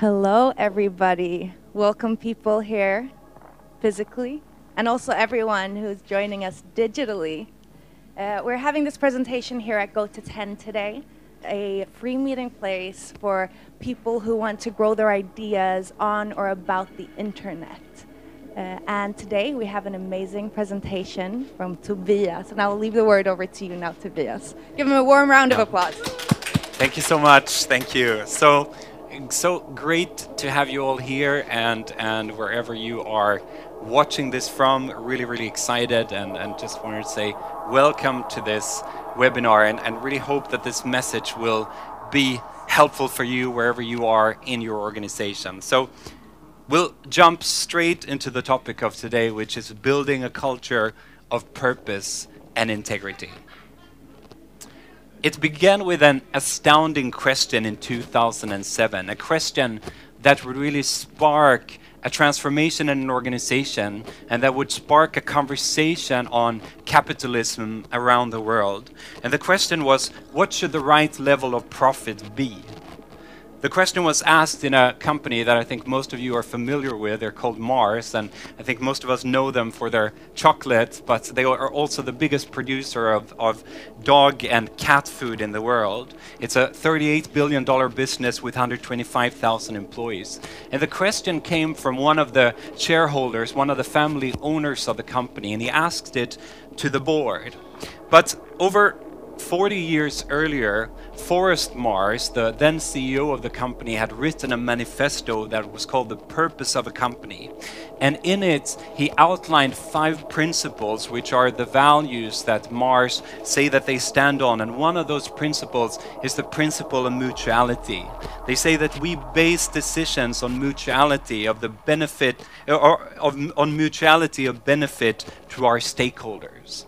Hello, everybody. Welcome, people here physically, and also everyone who's joining us digitally. We're having this presentation here at Go to 10 today, a free meeting place for people who want to grow their ideas on or about the internet. And today we have an amazing presentation from Tobias, and I will leave the word over to you now, Tobias. Give him a warm round of applause. Thank you so much. Thank you. So great to have you all here and wherever you are watching this from. Really excited and just wanted to say welcome to this webinar and really hope that this message will be helpful for you wherever you are in your organization. So we'll jump straight into the topic of today, which is building a culture of purpose and integrity. It began with an astounding question in 2007, a question that would really spark a transformation in an organization and that would spark a conversation on capitalism around the world. And the question was, what should the right level of profit be? The question was asked in a company that I think most of you are familiar with. They're called Mars, and I think most of us know them for their chocolate, but they are also the biggest producer of dog and cat food in the world. It's a $38 billion business with 125,000 employees. And the question came from one of the shareholders, one of the family owners of the company, and he asked it to the board. But over 40 years earlier, Forrest Mars, the then CEO of the company, had written a manifesto that was called The Purpose of a Company. And in it, he outlined 5 principles, which are the values that Mars say that they stand on. And one of those principles is the principle of mutuality. They say that we base decisions on mutuality of the benefit, on mutuality of benefit to our stakeholders.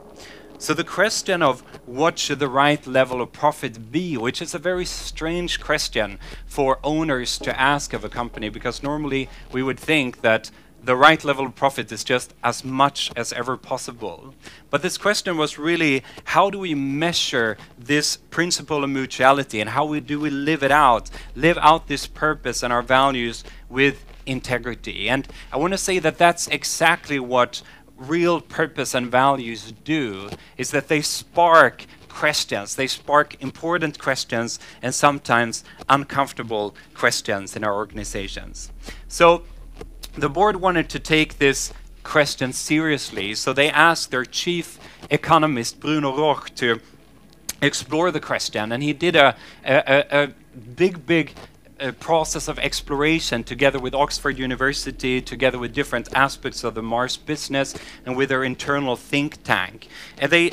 So the question of what should the right level of profit be, which is a very strange question for owners to ask of a company, because normally we would think that the right level of profit is just as much as ever possible. But this question was really, how do we measure this principle of mutuality, and how do we live out this purpose and our values with integrity? And I want to say that that's exactly what real purpose and values do, is that they spark questions. They spark important questions and sometimes uncomfortable questions in our organizations. So the board wanted to take this question seriously, so they asked their chief economist, Bruno Roch, to explore the question, and he did a big process of exploration together with Oxford University, together with different aspects of the Mars business and with their internal think tank. And they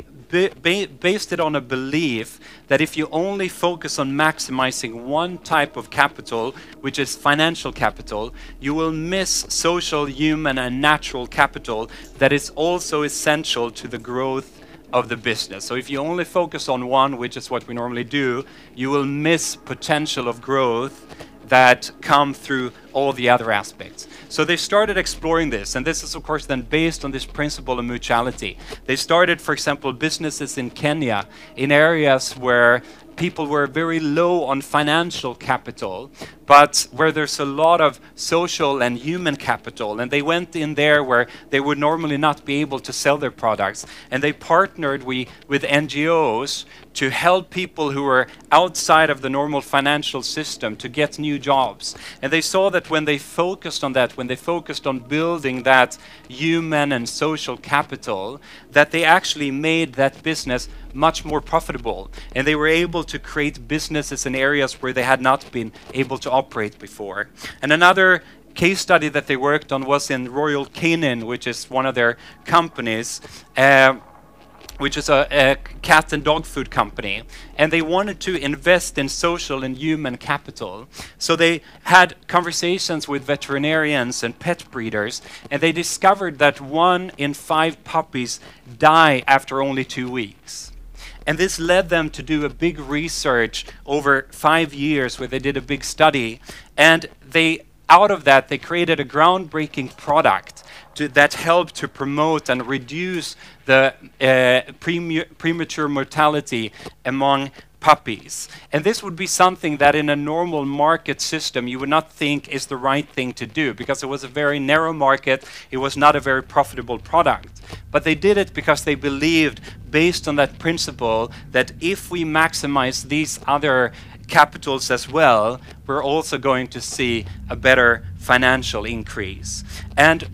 based it on a belief that if you only focus on maximizing one type of capital, which is financial capital, you will miss social, human, and natural capital that is also essential to the growth of the business. So if you only focus on one, which is what we normally do, you will miss potential of growth that come through all the other aspects. So they started exploring this, and this is of course then based on this principle of mutuality. They started, for example, businesses in Kenya, in areas where people were very low on financial capital, but where there's a lot of social and human capital. And they went in there where they would normally not be able to sell their products. And they partnered with NGOs to help people who were outside of the normal financial system to get new jobs. And they saw that when they focused on that, when they focused on building that human and social capital, that they actually made that business much more profitable. And they were able to create businesses in areas where they had not been able to operate before. And another case study that they worked on was in Royal Canin, which is one of their companies, which is a cat and dog food company. And they wanted to invest in social and human capital. So they had conversations with veterinarians and pet breeders, and they discovered that 1 in 5 puppies die after only 2 weeks. And this led them to do a big research over 5 years where they did a big study. And out of that, they created a groundbreaking product that helped to promote and reduce the premature mortality among puppies. And this would be something that in a normal market system you would not think is the right thing to do, because it was a very narrow market, it was not a very profitable product. But they did it because they believed, based on that principle, that if we maximize these other capitals as well, we're also going to see a better financial increase. And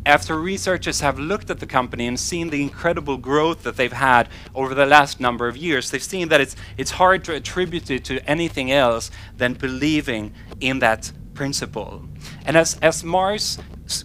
after researchers have looked at the company and seen the incredible growth that they've had over the last number of years, they've seen that it's hard to attribute it to anything else than believing in that principle. And as Mars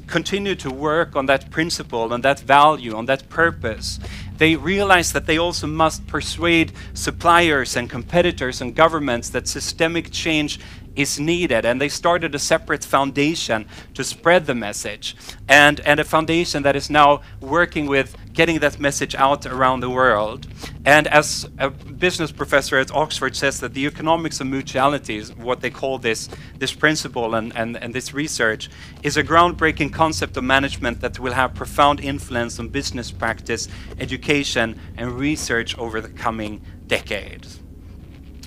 continued to work on that principle, on that value, on that purpose, they realized that they also must persuade suppliers and competitors and governments that systemic change is needed, and they started a separate foundation to spread the message, and a foundation that is now working with getting that message out around the world. And as a business professor at Oxford says, that the economics of mutuality is what they call this principle, and this research is a groundbreaking concept of management that will have profound influence on business practice, education, and research over the coming decades.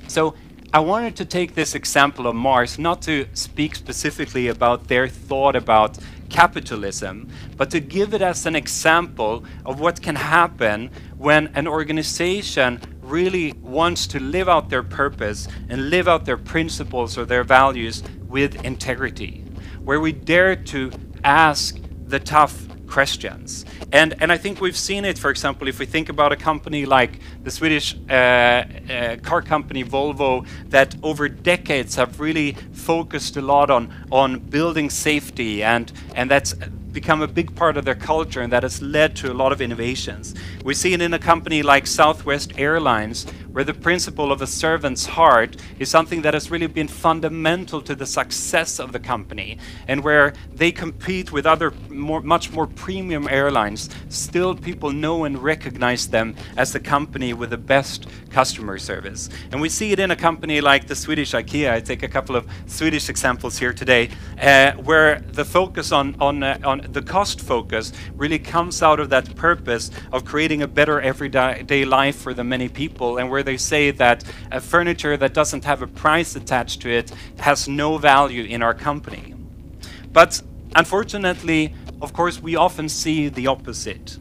So I wanted to take this example of Mars, not to speak specifically about their thought about capitalism, but to give it as an example of what can happen when an organization really wants to live out their purpose and live out their principles or their values with integrity, where we dare to ask the tough questions. And I think we've seen it, for example, if we think about a company like the Swedish car company Volvo, that over decades have really focused a lot on building safety, and that's become a big part of their culture, and that has led to a lot of innovations. We see it in a company like Southwest Airlines, where the principle of a servant's heart is something that has really been fundamental to the success of the company, and where they compete with other much more premium airlines. Still, people know and recognize them as the company with the best customer service. And we see it in a company like the Swedish IKEA. I take a couple of Swedish examples here today, where the focus on the cost focus really comes out of that purpose of creating a better everyday life for the many people, and where they say that a furniture that doesn't have a price attached to it has no value in our company. But unfortunately, of course, we often see the opposite.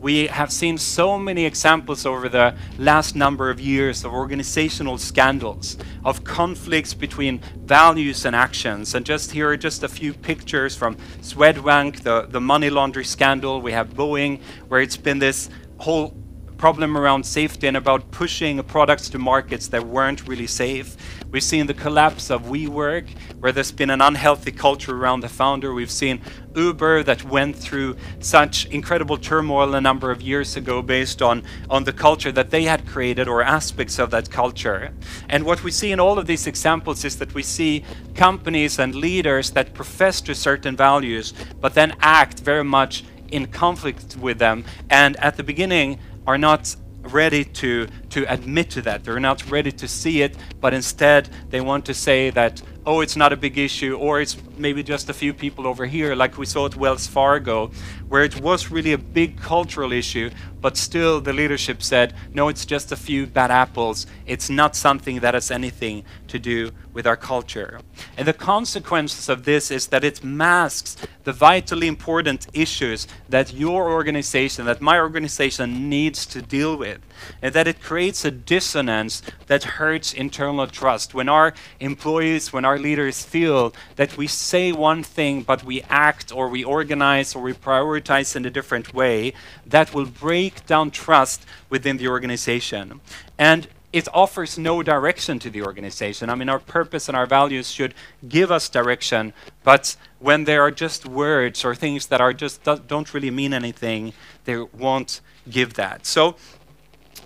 We have seen so many examples over the last number of years of organizational scandals, of conflicts between values and actions. And just here are just a few pictures from Swedbank, the money laundering scandal. We have Boeing, where it's been this whole problem around safety and about pushing products to markets that weren't really safe. We've seen the collapse of WeWork, where there's been an unhealthy culture around the founder. We've seen Uber, that went through such incredible turmoil a number of years ago based on the culture that they had created, or aspects of that culture. And what we see in all of these examples is that we see companies and leaders that profess to certain values, but then act very much in conflict with them, and at the beginning are not ready to admit to that. They're not ready to see it, but instead they want to say that, oh, it's not a big issue, or it's maybe just a few people over here, like we saw at Wells Fargo, where it was really a big cultural issue, but still the leadership said, no, it's just a few bad apples. It's not something that has anything to do with our culture. And the consequences of this is that it masks the vitally important issues that your organization, that my organization needs to deal with, and that it creates a dissonance that hurts internal trust. When our employees, when our leaders feel that we say one thing, but we act, or we organize, or we prioritize in a different way, that will break down trust within the organization. And it offers no direction to the organization. I mean, our purpose and our values should give us direction, but when there are just words or things that are just don't really mean anything, they won't give that. So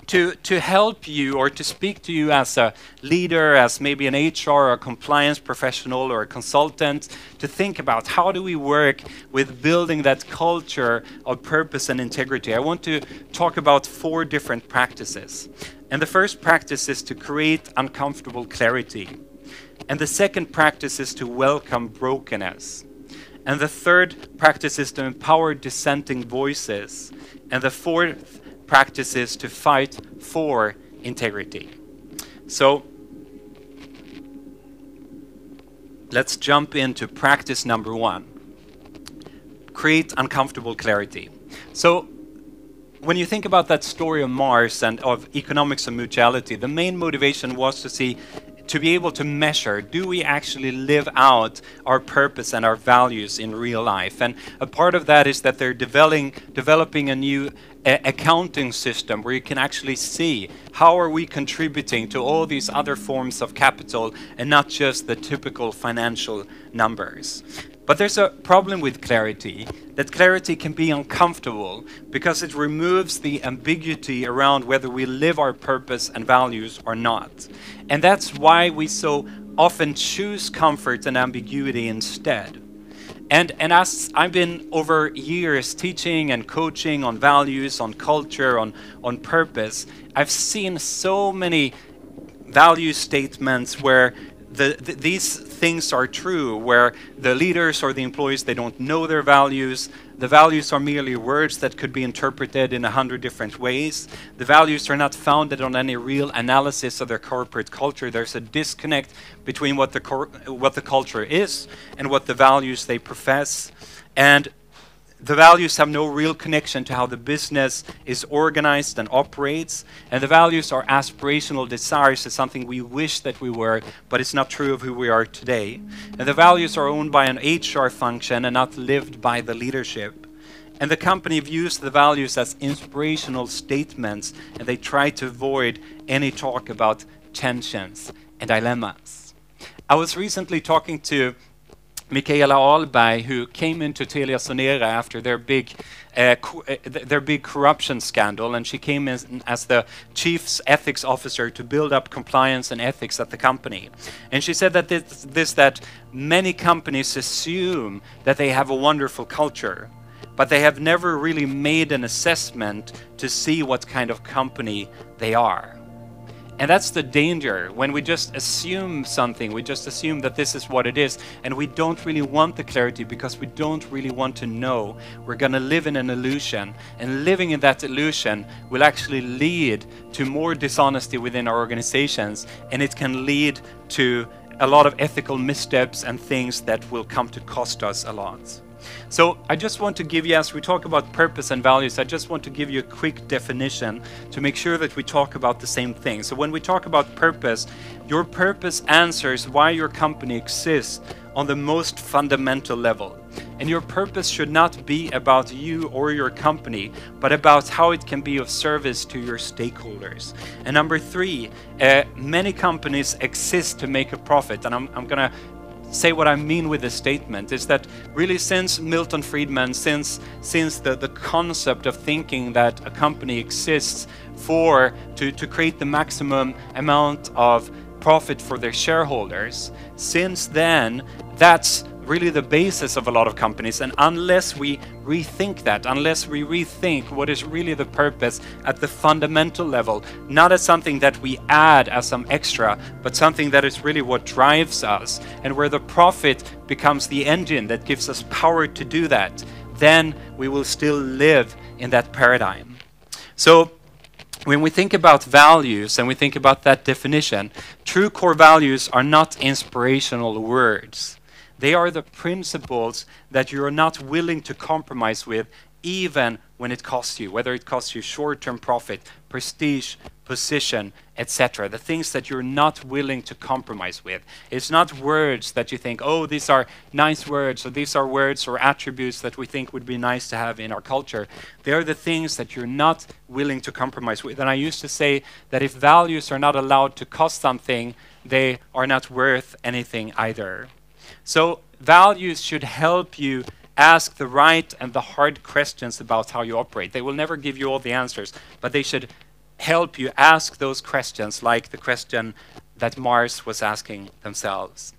to help you, or to speak to you as a leader, as maybe an HR or a compliance professional or a consultant, to think about how do we work with building that culture of purpose and integrity, I want to talk about 4 different practices. And the first practice is to create uncomfortable clarity. And the second practice is to welcome brokenness. And the third practice is to empower dissenting voices. And the fourth practice is to fight for integrity. So let's jump into practice number 1. Create uncomfortable clarity. So when you think about that story of Mars and of economics and mutuality, the main motivation was to be able to measure, do we actually live out our purpose and our values in real life? And a part of that is that they're developing a new accounting system where you can actually see how are we contributing to all these other forms of capital and not just the typical financial numbers. But there's a problem with clarity, that clarity can be uncomfortable because it removes the ambiguity around whether we live our purpose and values or not. And that's why we so often choose comfort and ambiguity instead. And as I've been over years teaching and coaching on values, on culture, on purpose, I've seen so many value statements where these things are true, where the leaders or the employees, they don't know their values. The values are merely words that could be interpreted in 100 different ways. The values are not founded on any real analysis of their corporate culture. There's a disconnect between what the culture is and what the values they profess. And the values have no real connection to how the business is organized and operates. And the values are aspirational desires. It's something we wish that we were, but it's not true of who we are today. And the values are owned by an HR function and not lived by the leadership. And the company views the values as inspirational statements, and they try to avoid any talk about tensions and dilemmas. I was recently talking to Mikaela Ahlberg, who came into TeliaSonera after their big corruption scandal, and she came in as the chief ethics officer to build up compliance and ethics at the company. And she said that that many companies assume that they have a wonderful culture, but they have never really made an assessment to see what kind of company they are. And that's the danger. When we just assume something, we just assume that this is what it is, and we don't really want the clarity because we don't really want to know. We're going to live in an illusion, and living in that illusion will actually lead to more dishonesty within our organizations, and it can lead to a lot of ethical missteps and things that will come to cost us a lot. So I just want to give you, as we talk about purpose and values, I just want to give you a quick definition to make sure that we talk about the same thing. So when we talk about purpose, your purpose answers why your company exists on the most fundamental level. And your purpose should not be about you or your company, but about how it can be of service to your stakeholders. And number 3, many companies exist to make a profit. And I'm going to say what I mean with this statement is that really since Milton Friedman, since the concept of thinking that a company exists to create the maximum amount of profit for their shareholders, since then that's really the basis of a lot of companies. And unless we rethink that, unless we rethink what is really the purpose at the fundamental level, not as something that we add as some extra, but something that is really what drives us, and where the profit becomes the engine that gives us power to do that, then we will still live in that paradigm. So when we think about values and we think about that definition, true core values are not inspirational words. They are the principles that you're not willing to compromise with, even when it costs you, whether it costs you short-term profit, prestige, position, etc. The things that you're not willing to compromise with. It's not words that you think, oh, these are nice words, or these are words or attributes that we think would be nice to have in our culture. They are the things that you're not willing to compromise with. And I used to say that if values are not allowed to cost something, they are not worth anything either. So values should help you ask the right and the hard questions about how you operate. They will never give you all the answers, but they should help you ask those questions, like the question that Mars was asking themselves.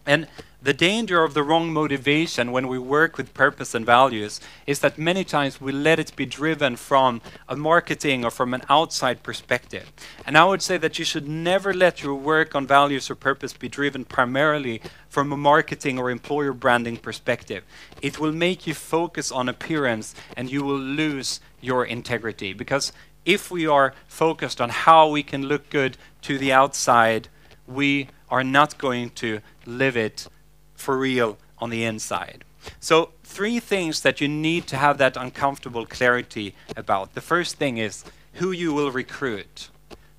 And the danger of the wrong motivation when we work with purpose and values is that many times we let it be driven from a marketing or from an outside perspective. And I would say that you should never let your work on values or purpose be driven primarily from a marketing or employer branding perspective. It will make you focus on appearance, and you will lose your integrity, because if we are focused on how we can look good to the outside, we are not going to live it for real on the inside. So 3 things that you need to have that uncomfortable clarity about. The first thing is who you will recruit,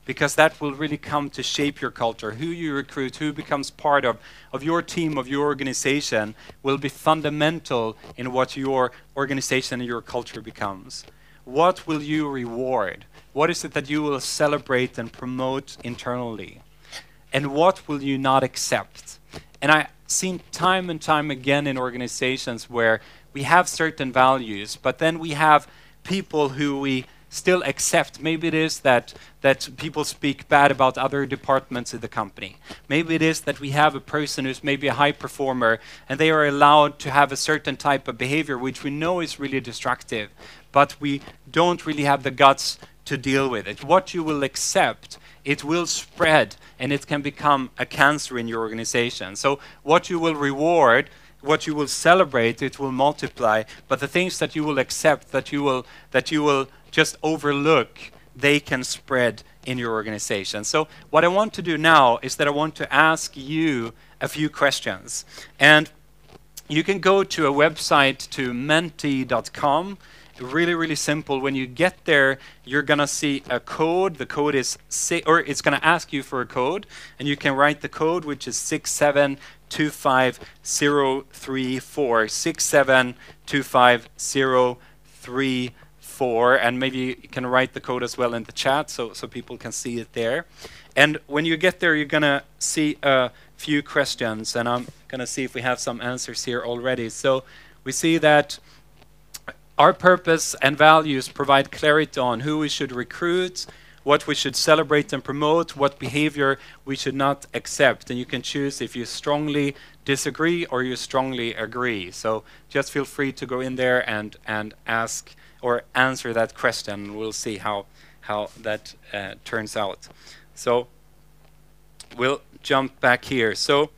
because that will really come to shape your culture. Who you recruit, who becomes part of your team, of your organization, will be fundamental in what your organization and your culture becomes. What will you reward? What is it that you will celebrate and promote internally? And what will you not accept? And I've seen time and time again in organizations where we have certain values, but then we have people who we still accept. Maybe it is that people speak bad about other departments in the company. Maybe it is that we have a person who's maybe a high performer and they are allowed to have a certain type of behavior which we know is really destructive, but we don't really have the guts to deal with it. What you will accept, it will spread and it can become a cancer in your organization. So what you will reward, what you will celebrate, it will multiply, but the things that you will accept, that you will just overlook, they can spread in your organization. So what I want to do now is that I want to ask you a few questions. And you can go to a website, to menti.com. Really, really simple. When you get there, you're going to see a code. The code is, it's going to ask you for a code, and you can write the code, which is 6725034, 6725034. And maybe you can write the code as well in the chat so people can see it there. And when you get there, you're going to see a few questions, and I'm going to see if we have some answers here already. So we see that our purpose and values provide clarity on who we should recruit, what we should celebrate and promote, what behavior we should not accept. And you can choose if you strongly disagree or you strongly agree. So just feel free to go in there and ask or answer that question. We'll see how that turns out. So we'll jump back here. So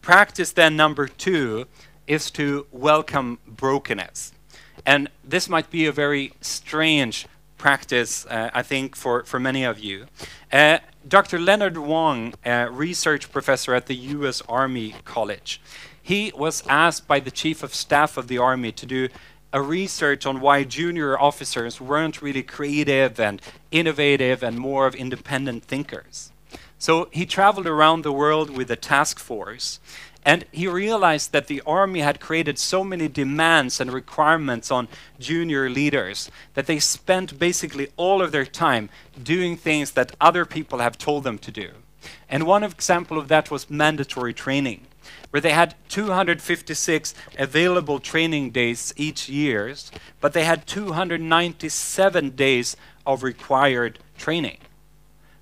practice then number 2 is to welcome brokenness. And this might be a very strange practice, I think, for many of you. Dr. Leonard Wong, a research professor at the US Army College, he was asked by the Chief of Staff of the Army to do a research on why junior officers weren't really creative and innovative and more of independent thinkers. So he traveled around the world with a task force, and he realized that the Army had created so many demands and requirements on junior leaders that they spent basically all of their time doing things that other people have told them to do. And one example of that was mandatory training, where they had 256 available training days each year, but they had 297 days of required training.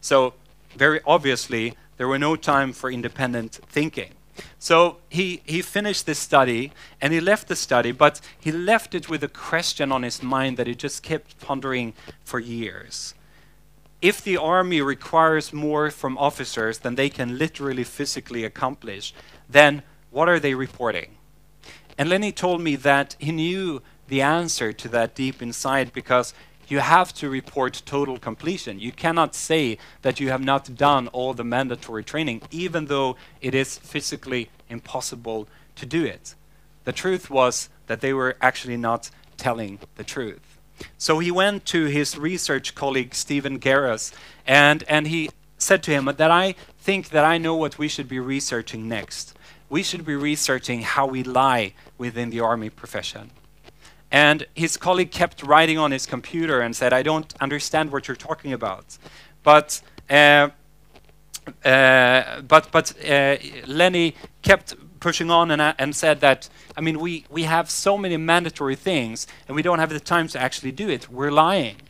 So very obviously, there were no time for independent thinking. So he finished this study and he left the study, but he left it with a question on his mind that he just kept pondering for years. If the Army requires more from officers than they can literally physically accomplish, then what are they reporting? And Lenny told me that he knew the answer to that deep inside, because you have to report total completion. You cannot say that you have not done all the mandatory training, even though it is physically impossible to do it. The truth was that they were actually not telling the truth. So he went to his research colleague, Stephen Garris, and he said to him that I think that I know what we should be researching next. We should be researching how we lie within the Army profession. And his colleague kept writing on his computer and said, I don't understand what you're talking about. But Lenny kept pushing on and said that, I mean, we have so many mandatory things and we don't have the time to actually do it. We're lying.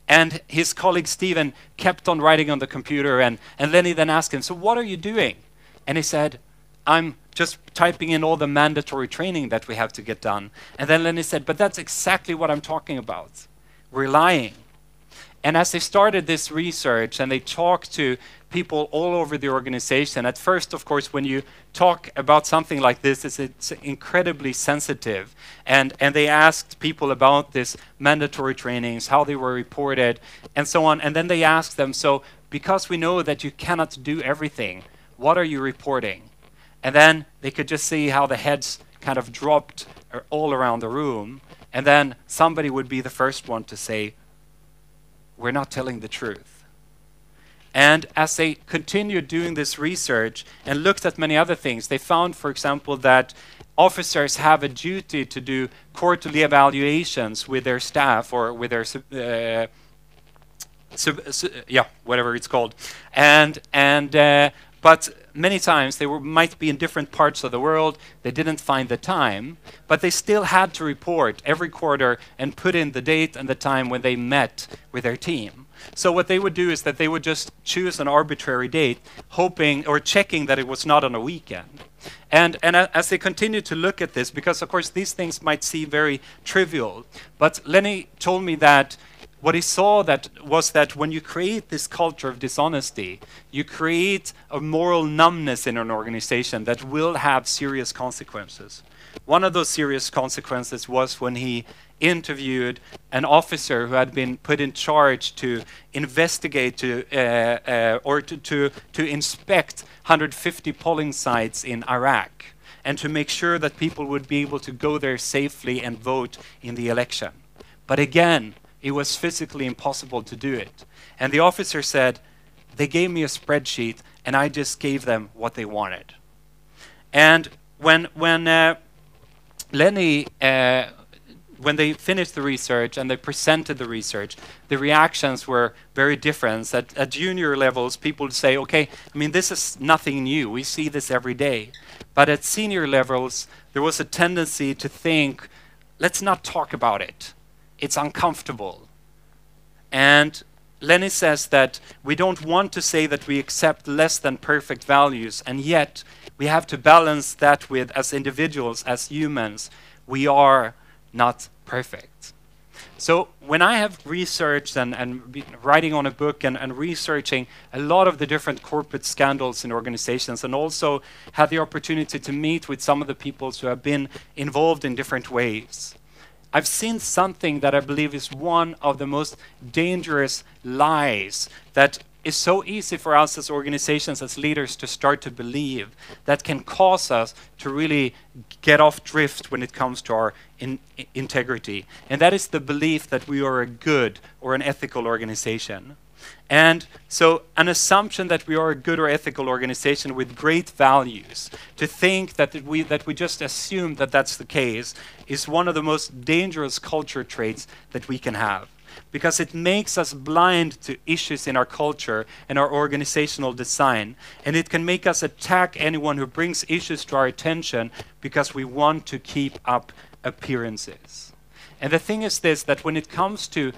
And his colleague Stephen kept on writing on the computer, and Lenny then asked him, so what are you doing? And he said, I'm just typing in all the mandatory training that we have to get done. And then Lenny said, but that's exactly what I'm talking about. We're lying. And as they started this research and they talked to people all over the organization, at first, of course, when you talk about something like this, it's incredibly sensitive. And they asked people about this mandatory trainings, how they were reported, and so on. And then they asked them, so because we know that you cannot do everything, what are you reporting? And then they could just see how the heads kind of dropped all around the room. And then somebody would be the first one to say, we're not telling the truth. And as they continued doing this research and looked at many other things, they found, for example, that officers have a duty to do quarterly evaluations with their staff or with their whatever it's called. But many times they might be in different parts of the world, they didn't find the time, but they still had to report every quarter and put in the date and the time when they met with their team. So what they would do is that they would just choose an arbitrary date, hoping or checking that it was not on a weekend. And as they continued to look at this, because of course these things might seem very trivial, but Lenny told me that what he saw was that when you create this culture of dishonesty, you create a moral numbness in an organization that will have serious consequences. One of those serious consequences was when he interviewed an officer who had been put in charge to investigate or to inspect 150 polling sites in Iraq and to make sure that people would be able to go there safely and vote in the election. But again, it was physically impossible to do it. And the officer said, they gave me a spreadsheet and I just gave them what they wanted. And when Lenny, when they finished the research and they presented the research, the reactions were very different. At junior levels, people would say, okay, I mean, this is nothing new. We see this every day. But at senior levels, there was a tendency to think, let's not talk about it. It's uncomfortable. And Lenny says that we don't want to say that we accept less than perfect values, and yet we have to balance that with, as individuals, as humans, we are not perfect. So when I have researched and been writing on a book and researching a lot of the different corporate scandals in organizations, and also had the opportunity to meet with some of the people who have been involved in different ways, I've seen something that I believe is one of the most dangerous lies that is so easy for us as organizations, as leaders, to start to believe, that can cause us to really get off drift when it comes to our integrity. And that is the belief that we are a good or an ethical organization. And so an assumption that we are a good or ethical organization with great values, to think that we just assume that that's the case, is one of the most dangerous culture traits that we can have. Because it makes us blind to issues in our culture and our organizational design. And it can make us attack anyone who brings issues to our attention because we want to keep up appearances. And the thing is this, that when it comes to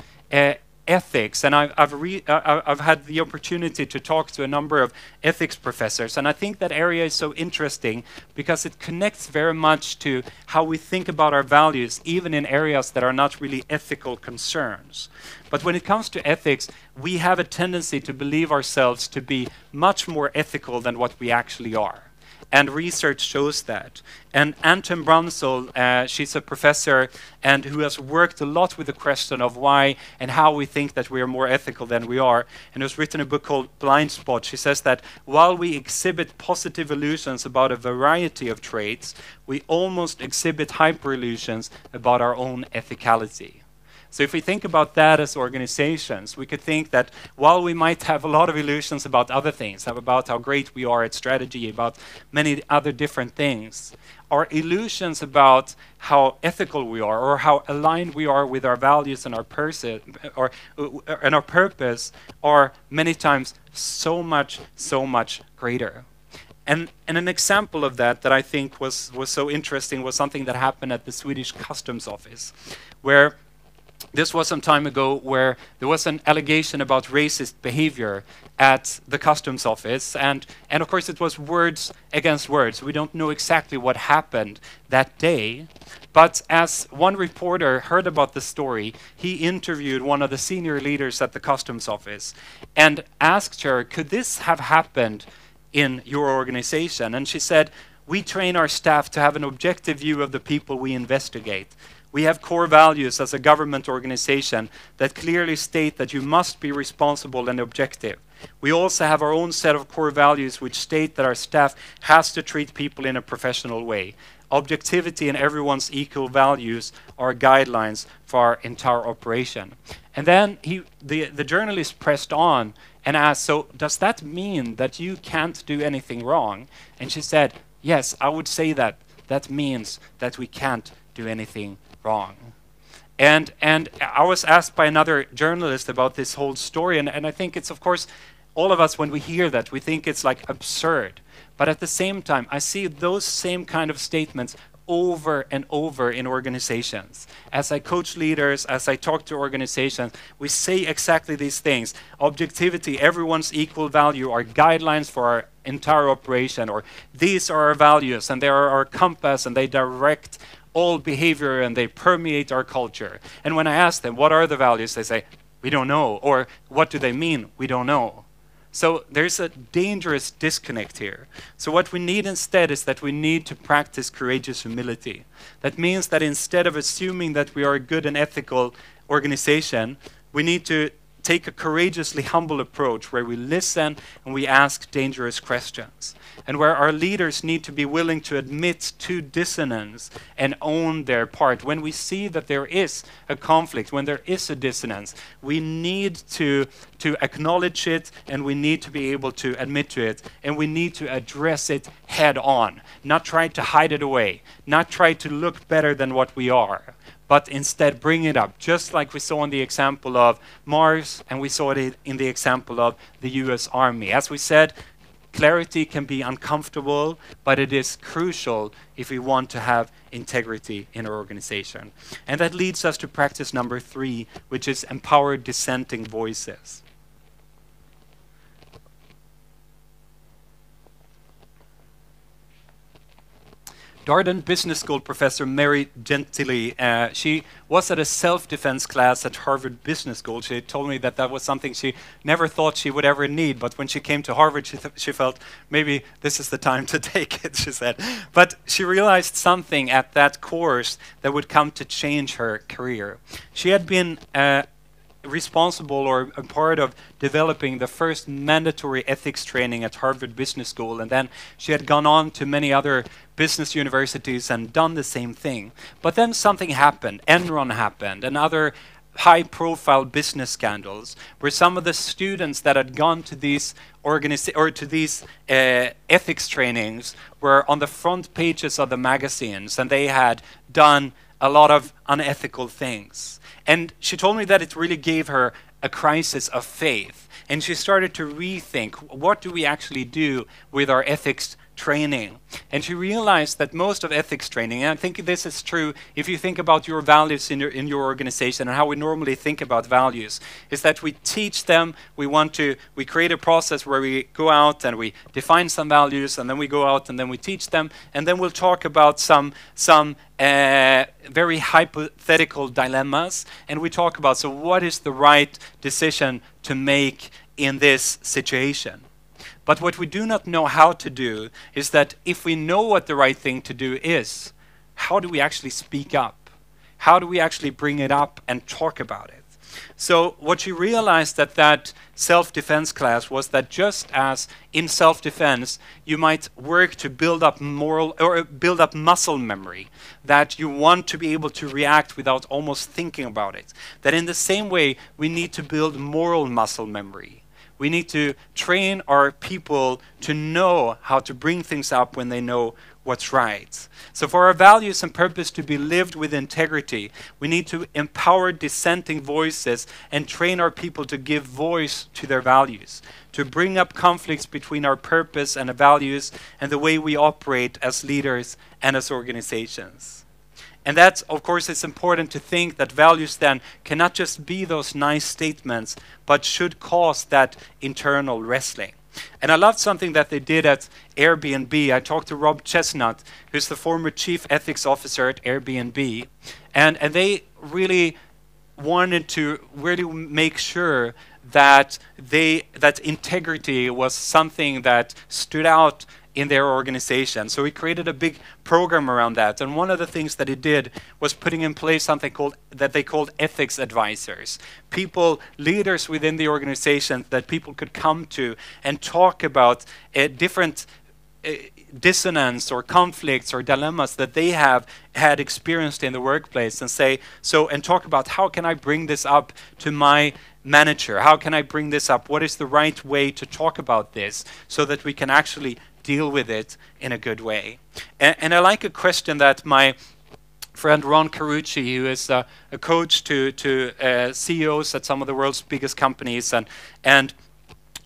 ethics, and I've had the opportunity to talk to a number of ethics professors, and I think that area is so interesting because it connects very much to how we think about our values, even in areas that are not really ethical concerns. But when it comes to ethics, we have a tendency to believe ourselves to be much more ethical than what we actually are. And research shows that. And Anton Brunsell, she's a professor and who has worked a lot with the question of why and how we think that we are more ethical than we are, and has written a book called Blind Spot. She says that while we exhibit positive illusions about a variety of traits, we almost exhibit hyper illusions about our own ethicality. So if we think about that as organizations, we could think that while we might have a lot of illusions about other things, about how great we are at strategy, about many other different things, our illusions about how ethical we are or how aligned we are with our values and our purpose are many times so much greater. And an example of that I think was so interesting was something that happened at the Swedish Customs Office, where this was some time ago where there was an allegation about racist behavior at the customs office, and of course it was words against words. We don't know exactly what happened that day, but as one reporter heard about the story, he interviewed one of the senior leaders at the customs office and asked her, could this have happened in your organization? And she said, we train our staff to have an objective view of the people we investigate. We have core values as a government organization that clearly state that you must be responsible and objective. We also have our own set of core values which state that our staff has to treat people in a professional way. Objectivity and everyone's equal values are guidelines for our entire operation. And then the journalist pressed on and asked, so does that mean that you can't do anything wrong? And she said, yes, I would say that. That means that we can't do anything wrong. And I was asked by another journalist about this whole story, and I think it's, of course, all of us, when we hear that, we think it's like absurd. But at the same time, I see those same kind of statements over and over in organizations. As I coach leaders, as I talk to organizations, we say exactly these things. Objectivity, everyone's equal value, are guidelines for our entire operation, or these are our values, and they are our compass, and they direct all behavior, and they permeate our culture. And when I ask them, what are the values? They say, we don't know. Or what do they mean? We don't know. So there's a dangerous disconnect here. So what we need instead is that we need to practice courageous humility. That means that instead of assuming that we are a good and ethical organization, we need to take a courageously humble approach where we listen and we ask dangerous questions. And where our leaders need to be willing to admit to dissonance and own their part. When we see that there is a conflict, when there is a dissonance, we need to acknowledge it, and we need to be able to admit to it, and we need to address it head on. Not try to hide it away, not try to look better than what we are, but instead bring it up, just like we saw in the example of Mars, and we saw it in the example of the US Army. As we said, clarity can be uncomfortable, but it is crucial if we want to have integrity in our organization. And that leads us to practice number 3, which is empower dissenting voices. Darden Business School professor Mary Gentile, she was at a self-defense class at Harvard Business School. She told me that that was something she never thought she would ever need, but when she came to Harvard, she felt maybe this is the time to take it, she said. But she realized something at that course that would come to change her career. She had been responsible or a part of developing the first mandatory ethics training at Harvard Business School, and then she had gone on to many other business universities and done the same thing. But then something happened. Enron happened, and other high-profile business scandals, where some of the students that had gone to these ethics trainings were on the front pages of the magazines, and they had done a lot of unethical things. And she told me that it really gave her a crisis of faith. And she started to rethink, what do we actually do with our ethics training? And she realized that most of ethics training, and I think this is true if you think about your values in your organization and how we normally think about values, is that we teach them, we create a process where we go out and we define some values, and then we go out and then we teach them, and then we'll talk about some very hypothetical dilemmas, and we talk about, so what is the right decision to make in this situation? But what we do not know how to do is that if we know what the right thing to do is, how do we actually speak up? How do we actually bring it up and talk about it? So what she realized at that self-defense class was that just as in self-defense you might work to build up muscle memory, that you want to be able to react without almost thinking about it, that in the same way we need to build moral muscle memory. We need to train our people to know how to bring things up when they know what's right. So for our values and purpose to be lived with integrity, we need to empower dissenting voices and train our people to give voice to their values, to bring up conflicts between our purpose and the values and the way we operate as leaders and as organizations. And that's, of course, it's important to think that values then cannot just be those nice statements, but should cause that internal wrestling. And I loved something that they did at Airbnb. I talked to Rob Chestnut, who's the former chief ethics officer at Airbnb, and they really wanted to really make sure that that integrity was something that stood out in their organization. So he created a big program around that. And one of the things that he did was putting in place something that they called ethics advisors. People, leaders within the organization that people could come to and talk about different dissonance or conflicts or dilemmas that they have had experienced in the workplace, and and talk about, how can I bring this up to my manager? How can I bring this up? What is the right way to talk about this so that we can actually deal with it in a good way? And I like a question that my friend Ron Carucci, who is a coach to CEOs at some of the world's biggest companies and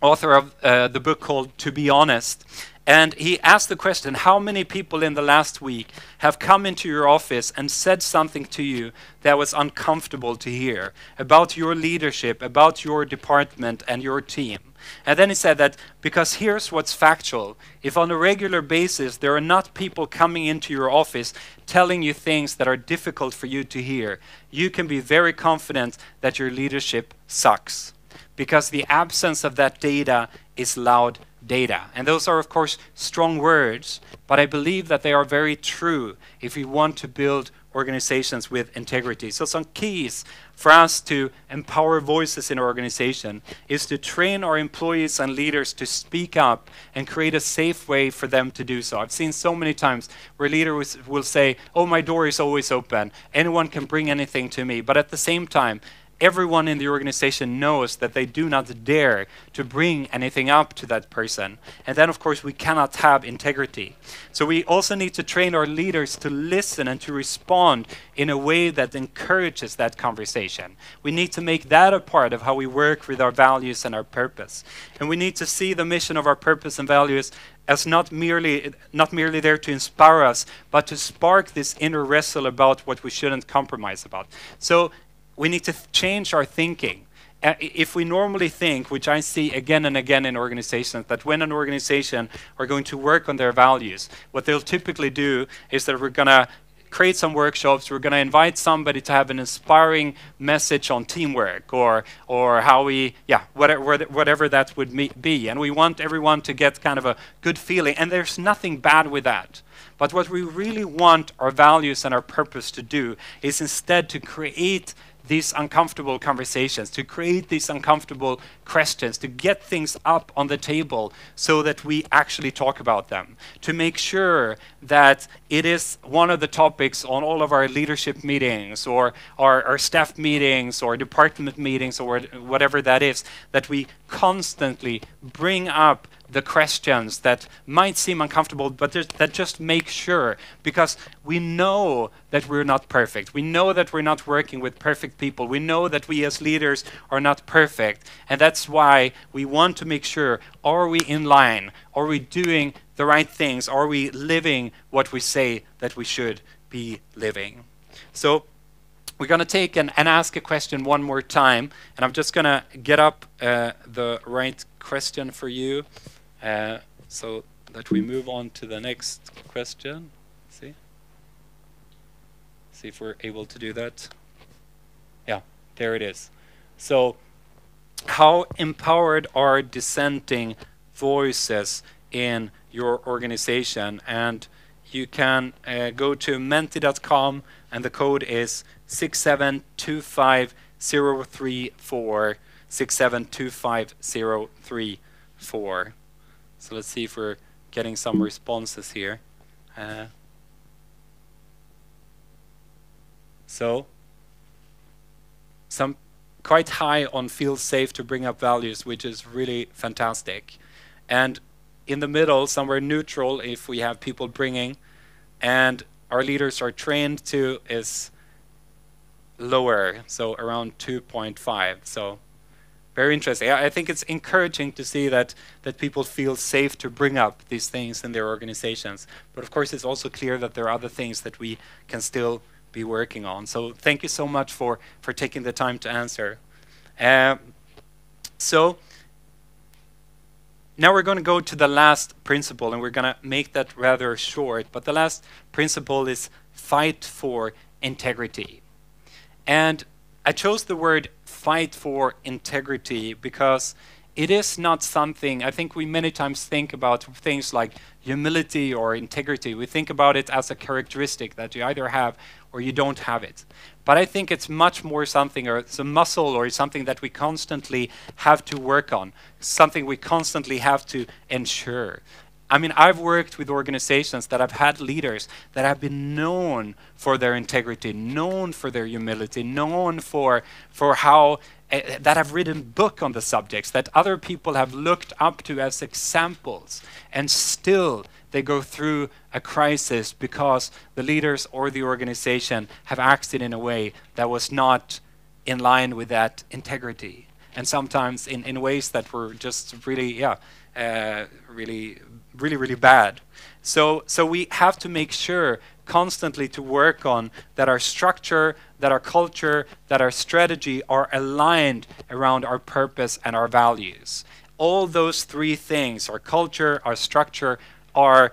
author of the book called To Be Honest. And he asked the question, how many people in the last week have come into your office and said something to you that was uncomfortable to hear about your leadership, about your department and your team? And then he said that, because here's what's factual. If on a regular basis there are not people coming into your office telling you things that are difficult for you to hear, you can be very confident that your leadership sucks. Because the absence of that data is loud data. And those are, of course, strong words, but I believe that they are very true if we want to build organizations with integrity. So some keys for us to empower voices in our organization is to train our employees and leaders to speak up and create a safe way for them to do so. I've seen so many times where leaders will say, oh, my door is always open. Anyone can bring anything to me. But at the same time, everyone in the organization knows that they do not dare to bring anything up to that person. And then, of course, we cannot have integrity. So we also need to train our leaders to listen and to respond in a way that encourages that conversation. We need to make that a part of how we work with our values and our purpose. And we need to see the mission of our purpose and values as not merely there to inspire us, but to spark this inner wrestle about what we shouldn't compromise about. So we need to change our thinking. If we normally think, which I see again and again in organizations, that when an organization are going to work on their values, what they'll typically do is that we're going to create some workshops, we're going to invite somebody to have an inspiring message on teamwork or how we, whatever that would be. And we want everyone to get kind of a good feeling. And there's nothing bad with that. But what we really want our values and our purpose to do is instead to create these uncomfortable conversations, to create these uncomfortable questions, to get things up on the table so that we actually talk about them, to make sure that it is one of the topics on all of our leadership meetings or our staff meetings or department meetings or whatever that is, that we constantly bring up the questions that might seem uncomfortable, but that just make sure, because we know that we're not perfect. We know that we're not working with perfect people. We know that we as leaders are not perfect. And that's why we want to make sure, are we in line? Are we doing the right things? Are we living what we say that we should be living? So we're going to take and ask a question one more time. And I'm just going to get up the right question for you. So that we move on to the next question. See if we're able to do that. Yeah, there it is. So, how empowered are dissenting voices in your organization? And you can go to menti.com, and the code is 6725034, 6725034. So let's see if we're getting some responses here. So some quite high on feel safe to bring up values, which is really fantastic. And in the middle, somewhere neutral, if we have people bringing, and our leaders are trained to, is lower, so around 2.5. So very interesting. I think it's encouraging to see that people feel safe to bring up these things in their organizations. But of course, it's also clear that there are other things that we can still be working on. So thank you so much for taking the time to answer. So now we're going to go to the last principle, and we're going to make that rather short. But the last principle is fight for integrity. And I chose the word fight for integrity because it is not something, I think we many times think about things like humility or integrity. We think about it as a characteristic that you either have or you don't have it. But I think it's much more something, or it's a muscle, or it's something that we constantly have to work on, something we constantly have to ensure. I mean, I've worked with organizations that have had leaders that have been known for their integrity, known for their humility, known for how that have written book on the subjects that other people have looked up to as examples, and still they go through a crisis because the leaders or the organization have acted in a way that was not in line with that integrity, and sometimes in ways that were just really, really bad. So we have to make sure constantly to work on that our structure, that our culture, that our strategy are aligned around our purpose and our values. All those three things, our culture, our structure, our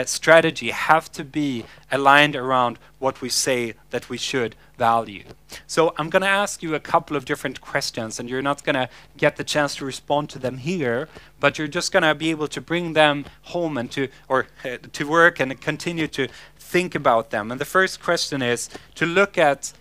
strategy, have to be aligned around what we say that we should value. So I'm going to ask you a couple of different questions, and you're not going to get the chance to respond to them here, but you're just going to be able to bring them home and to work and continue to think about them. And the first question is to look at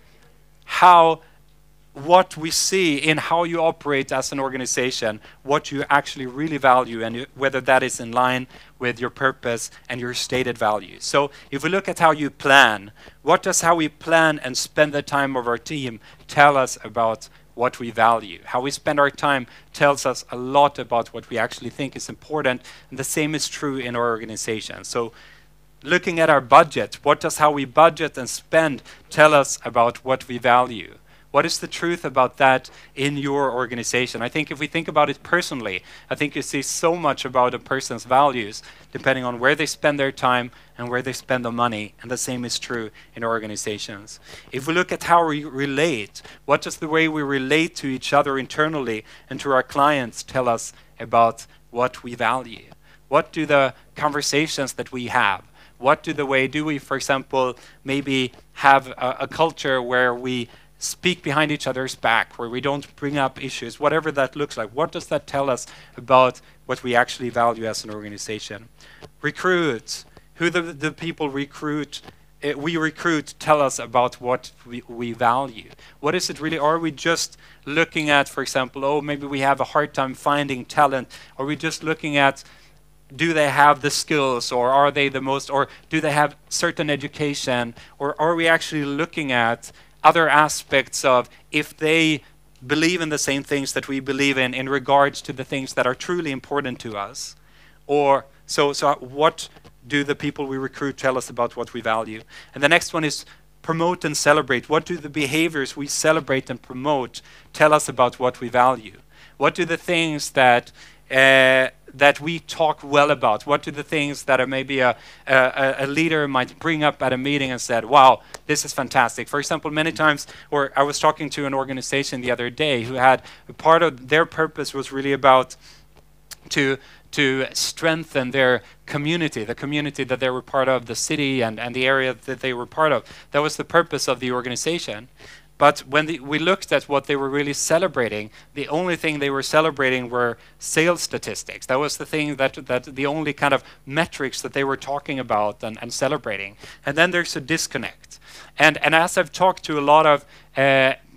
what we see in how you operate as an organization, what you actually really value, and whether that is in line with your purpose and your stated values. So if we look at how you plan, what does how we plan and spend the time of our team tell us about what we value? How we spend our time tells us a lot about what we actually think is important, and the same is true in our organization. So looking at our budget, what does how we budget and spend tell us about what we value? What is the truth about that in your organization? I think if we think about it personally, I think you see so much about a person's values depending on where they spend their time and where they spend the money, and the same is true in organizations. If we look at how we relate, what does the way we relate to each other internally and to our clients tell us about what we value? What do the conversations that we have? What do we, for example, maybe have a culture where we speak behind each other's back, where we don't bring up issues, whatever that looks like? What does that tell us about what we actually value as an organization? Recruits, who the people we recruit tell us about what we value. What is it really? Are we just looking at, for example, maybe we have a hard time finding talent? Are we just looking at, do they have the skills, or are they the most, or do they have certain education? Or are we actually looking at other aspects of if they believe in the same things that we believe in regards to the things that are truly important to us? Or so what do the people we recruit tell us about what we value? And the next one is promote and celebrate. What do the behaviors we celebrate and promote tell us about what we value? What do the things that we talk well about? What do the things that maybe a leader might bring up at a meeting and said, wow, this is fantastic? For example, many times, or I was talking to an organization the other day who had a part of their purpose was really about to strengthen their community, the community that they were part of, the city and the area that they were part of. That was the purpose of the organization. But when we looked at what they were really celebrating, the only thing they were celebrating were sales statistics. That was the thing that the only kind of metrics that they were talking about and celebrating. And then there's a disconnect. And as I've talked to a lot of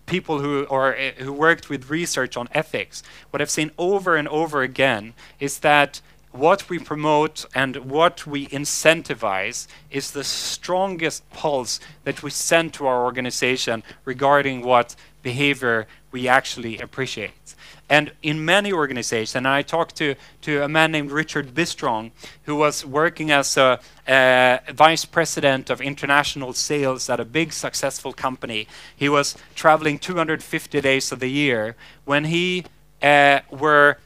people who worked with research on ethics, what I've seen over and over again is that what we promote and what we incentivize is the strongest pulse that we send to our organization regarding what behavior we actually appreciate. And in many organizations, and I talked to a man named Richard Bistrong, who was working as a vice president of international sales at a big successful company. He was traveling 250 days of the year when he were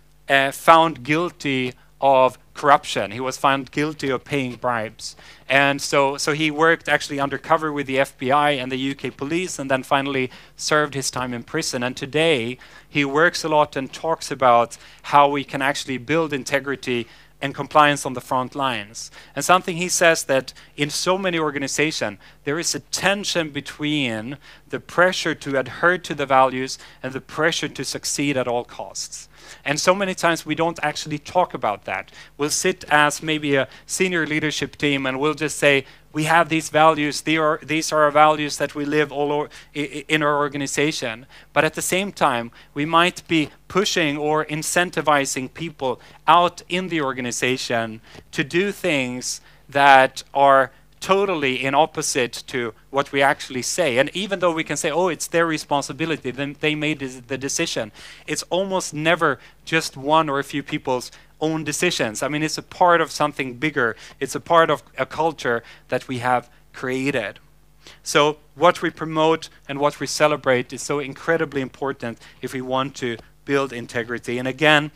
found guilty of corruption. He was found guilty of paying bribes. And so he worked actually undercover with the FBI and the UK police, and then finally served his time in prison. And today he works a lot and talks about how we can actually build integrity and compliance on the front lines. And something he says, that in so many organizations there is a tension between the pressure to adhere to the values and the pressure to succeed at all costs. And so many times we don't actually talk about that. We'll sit as maybe a senior leadership team and we'll just say, we have these values, these are our values that we live all in our organization. But at the same time, we might be pushing or incentivizing people out in the organization to do things that are totally in opposite to what we actually say. And even though we can say, oh, it's their responsibility, then they made the decision, it's almost never just one or a few people's own decisions. I mean, it's a part of something bigger. It's a part of a culture that we have created. So what we promote and what we celebrate is so incredibly important if we want to build integrity. And again,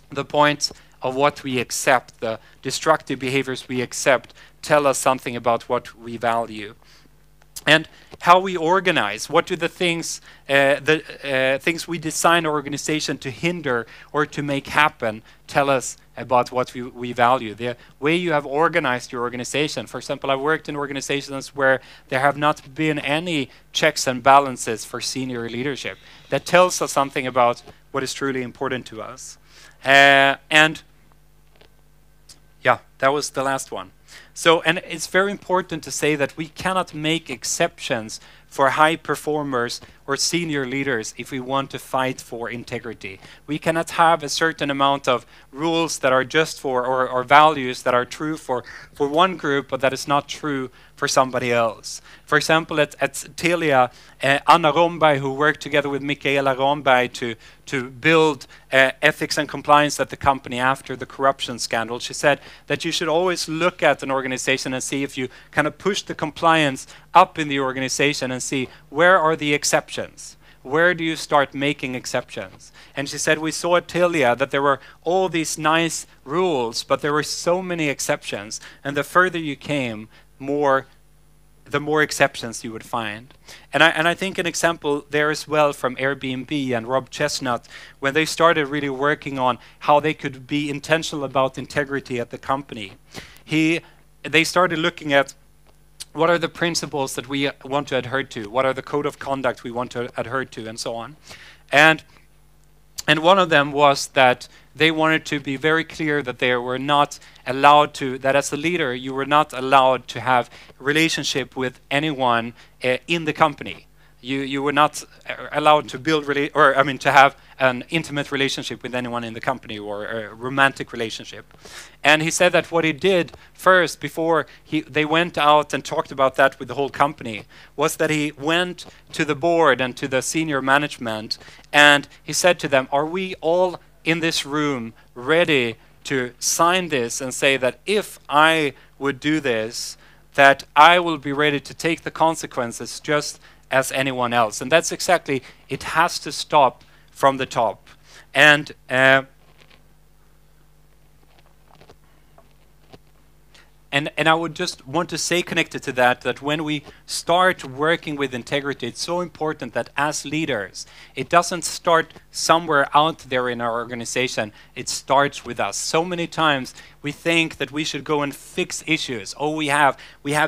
the point of what we accept, the destructive behaviors we accept, tell us something about what we value. And how we organize, what do the things we design our organization to hinder or to make happen tell us about what we value. The way you have organized your organization. For example, I've worked in organizations where there have not been any checks and balances for senior leadership. That tells us something about what is truly important to us. And yeah, that was the last one. So, and it's very important to say that we cannot make exceptions for high performers or senior leaders if we want to fight for integrity. We cannot have a certain amount of rules that are just for, or values that are true for one group, but that is not true for somebody else. For example, at Telia, Anna Romberg, who worked together with Michaela Romberg to build ethics and compliance at the company after the corruption scandal, she said that you should always look at an organization and see if you kind of push the compliance up in the organization and see where are the exceptions. Where do you start making exceptions? And she said we saw at Telia that there were all these nice rules, but there were so many exceptions. And the further you came, the more exceptions you would find. And I think an example there as well from Airbnb and Rob Chestnut, when they started really working on how they could be intentional about integrity at the company. They started looking at what are the principles that we want to adhere to, what are the code of conduct we want to adhere to, and so on. And one of them was that they wanted to be very clear that they were not allowed to, that as a leader, you were not allowed to have a relationship with anyone in the company. You were not allowed to build, to have an intimate relationship with anyone in the company or a romantic relationship. And he said that what he did first, before they went out and talked about that with the whole company, was that he went to the board and to the senior management, and he said to them, are we all in this room ready to sign this and say that if I would do this, that I will be ready to take the consequences just as anyone else? And that's exactly, it has to stop from the top. And I would just want to say, connected to that when we start working with integrity, it's so important that as leaders, it doesn't start somewhere out there in our organization, it starts with us. So many times we think that we should go and fix issues. Oh, we have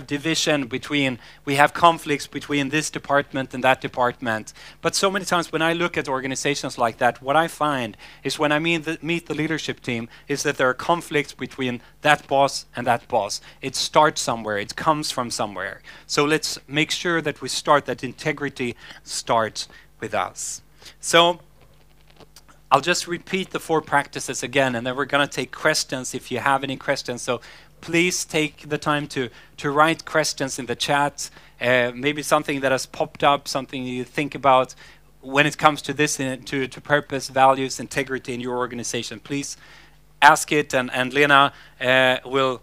division between, we have conflicts between this department and that department. But so many times when I look at organizations like that, what I find is when I meet the leadership team is that there are conflicts between that boss and that boss. It starts somewhere, it comes from somewhere. So let's make sure that we start, that integrity starts with us. So I'll just repeat the 4 practices again, and then we're going to take questions if you have any questions. So please take the time to write questions in the chat, maybe something that has popped up, something you think about when it comes to this, to purpose, values, integrity in your organization. Please ask it, and Lena will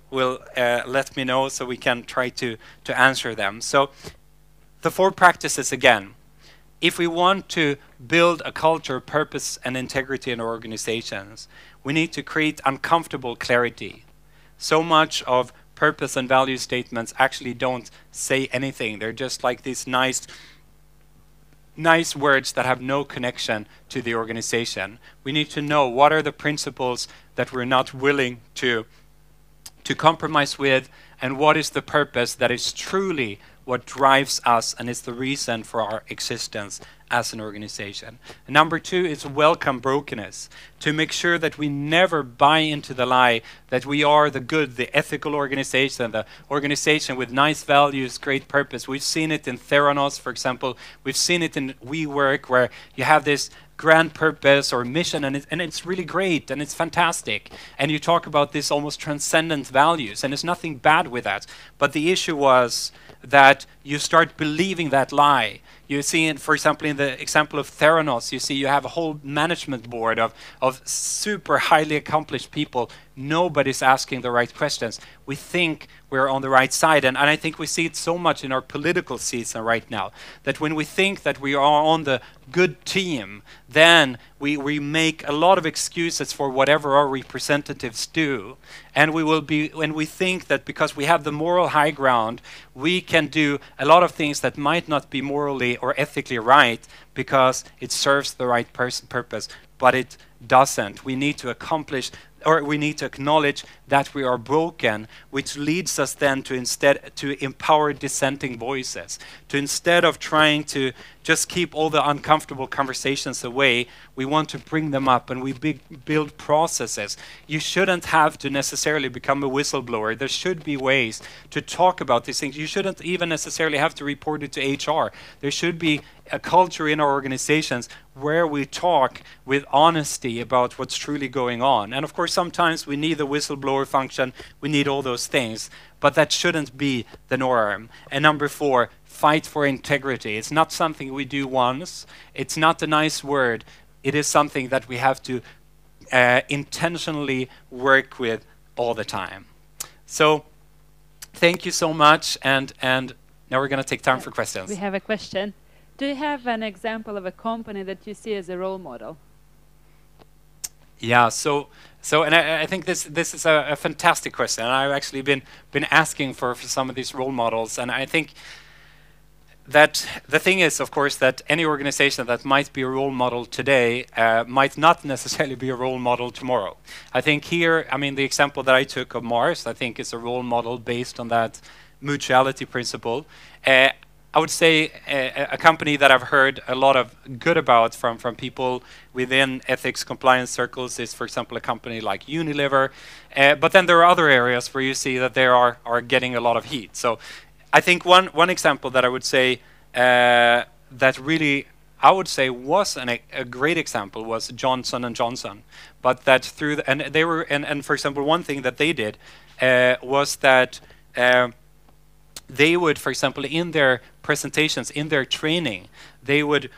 let me know so we can try to answer them. So the 4 practices again. if we want to build a culture of purpose and integrity in our organizations, we need to create uncomfortable clarity. So much of purpose and value statements actually don't say anything. They're just like these nice words that have no connection to the organization. We need to know what are the principles that we're not willing to compromise with, and what is the purpose that is truly what drives us and is the reason for our existence as an organization. And number 2 is welcome brokenness, to make sure that we never buy into the lie that we are the good, the ethical organization, the organization with nice values, great purpose. We've seen it in Theranos, for example. We've seen it in WeWork, where you have this grand purpose or mission, and it's really great and it's fantastic, and you talk about this almost transcendent values, and there's nothing bad with that. But the issue was that you start believing that lie. You see it, for example, in the example of Theranos, you see you have a whole management board of super highly accomplished people. Nobody's asking the right questions. We think we're on the right side, and I think we see it so much in our political season right now, that when we think that we are on the good team, then we make a lot of excuses for whatever our representatives do, and when we think that because we have the moral high ground, we can do a lot of things that might not be morally or ethically right because it serves the right purpose, but it doesn't. We need to accomplish, or we need to acknowledge that we are broken, which leads us then to empower dissenting voices. To instead of trying to just keep all the uncomfortable conversations away, we want to bring them up, and we build processes. You shouldn't have to necessarily become a whistleblower. There should be ways to talk about these things. You shouldn't even necessarily have to report it to HR. There should be a culture in our organizations where we talk with honesty about what's truly going on. And of course, sometimes we need the whistleblower function, we need all those things, but that shouldn't be the norm. And number 4, fight for integrity. It's not something we do once, it's not a nice word, it is something that we have to intentionally work with all the time. So, thank you so much, and now we're going to take time for questions. We have a question. Do you have an example of a company that you see as a role model? Yeah, and I think this is a fantastic question. And I've actually been asking for some of these role models, and I think that the thing is, of course, that any organization that might be a role model today might not necessarily be a role model tomorrow. I think here, I mean, the example that I took of Mars, I think is a role model based on that mutuality principle. I would say a company that I've heard a lot of good about from people within ethics compliance circles is, for example, a company like Unilever. But then there are other areas where you see that they are getting a lot of heat. So I think one example that I would say that really I would say was a great example was Johnson & Johnson. But that through and for example, one thing that they did was that they would, for example, in their presentations, in their training, they would